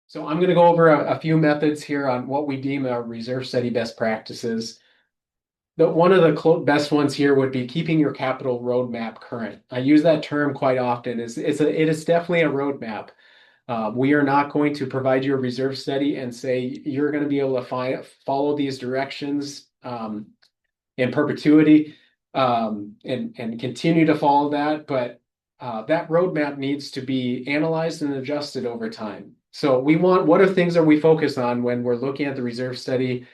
So I'm going to go over a few methods here on what we deem our reserve study best practices. One of the best ones here would be keeping your capital roadmap current. I use that term quite often. It is definitely a roadmap. We are not going to provide you a reserve study and say you're going to be able to follow these directions in perpetuity and continue to follow that. But that roadmap needs to be analyzed and adjusted over time. So what are things that we focus on when we're looking at the reserve study?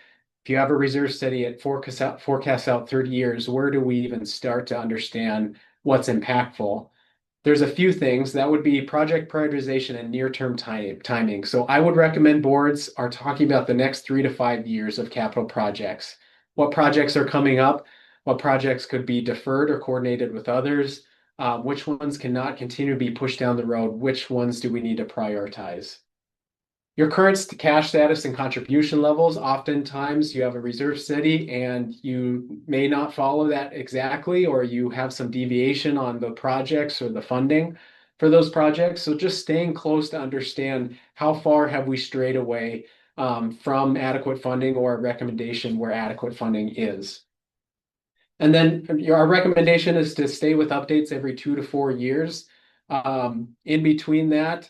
If you have a reserve study at forecast out 30 years, where do we even start to understand what's impactful? There's a few things that would be project prioritization and near-term timing. So I would recommend boards are talking about the next 3 to 5 years of capital projects. What projects are coming up? What projects could be deferred or coordinated with others? Which ones cannot continue to be pushed down the road? Which ones do we need to prioritize? Your current cash status and contribution levels, oftentimes you have a reserve study and you may not follow that exactly, or you have some deviation on the projects or the funding for those projects. So just staying close to understand how far have we strayed away from adequate funding or a recommendation where adequate funding is. And then our recommendation is to stay with updates every 2 to 4 years. In between that,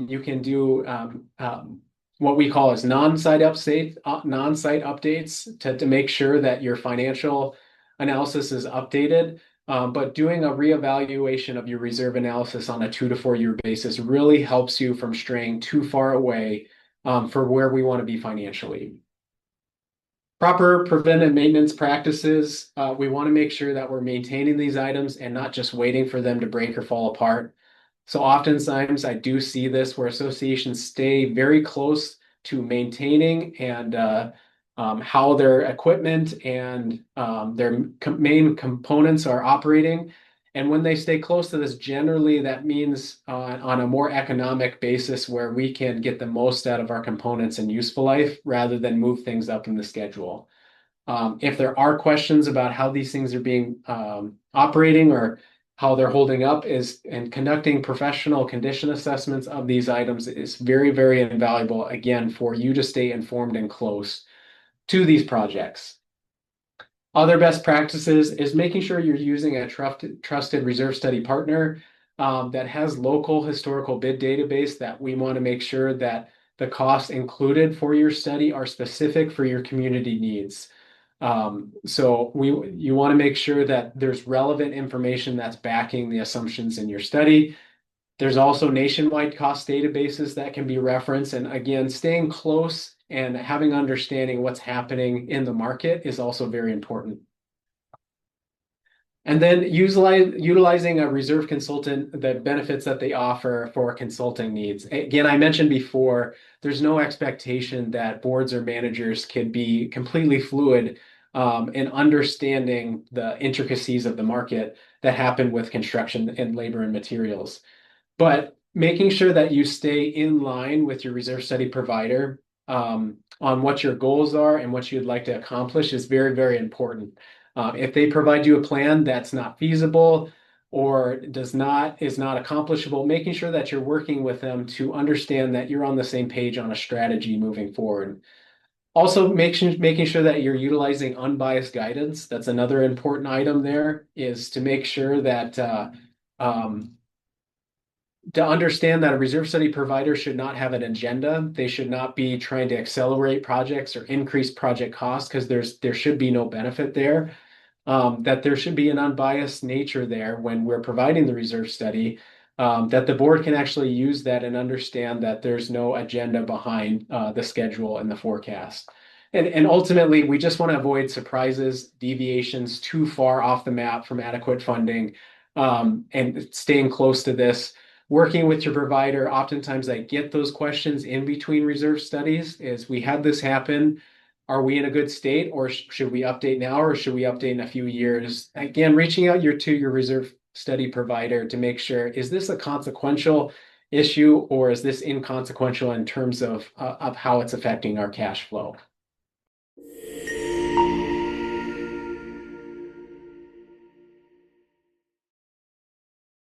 you can do what we call as non-site updates to make sure that your financial analysis is updated. But doing a reevaluation of your reserve analysis on a 2 to 4 year basis really helps you from straying too far away for where we want to be financially. Proper preventive maintenance practices. We want to make sure that we're maintaining these items and not just waiting for them to break or fall apart. So oftentimes I do see this where associations stay very close to maintaining and how their equipment and their main components are operating. And when they stay close to this, generally that means on a more economic basis where we can get the most out of our components and useful life rather than move things up in the schedule. If there are questions about how these things are being operating or how they're holding up and conducting professional condition assessments of these items is very, very invaluable, again, for you to stay informed and close to these projects. Other best practices is making sure you're using a trusted reserve study partner that has local historical bid database that we want to make sure that the costs included for your study are specific for your community needs. So you want to make sure that there's relevant information that's backing the assumptions in your study. There's also nationwide cost databases that can be referenced. And again, staying close and having understanding what's happening in the market is also very important. And then utilizing a reserve consultant, the benefits that they offer for consulting needs. Again, I mentioned before, there's no expectation that boards or managers can be completely fluid in understanding the intricacies of the market that happen with construction and labor and materials. But making sure that you stay in line with your reserve study provider on what your goals are and what you'd like to accomplish is very, very important. If they provide you a plan that's not feasible or is not accomplishable, making sure that you're working with them to understand that you're on the same page on a strategy moving forward. Also, making sure that you're utilizing unbiased guidance. That's another important item there, is to make sure that to understand that a reserve study provider should not have an agenda. They should not be trying to accelerate projects or increase project costs because there should be no benefit there. That there should be an unbiased nature there when we're providing the reserve study, that the board can actually use that and understand that there's no agenda behind the schedule and the forecast. And ultimately, we just want to avoid surprises, deviations too far off the map from adequate funding, and staying close to this. Working with your provider, oftentimes I get those questions in between reserve studies, is we had this happen. Are we in a good state, or should we update now, or should we update in a few years? Again, reaching out to your reserve study provider to make sure, is this a consequential issue or is this inconsequential in terms of how it's affecting our cash flow?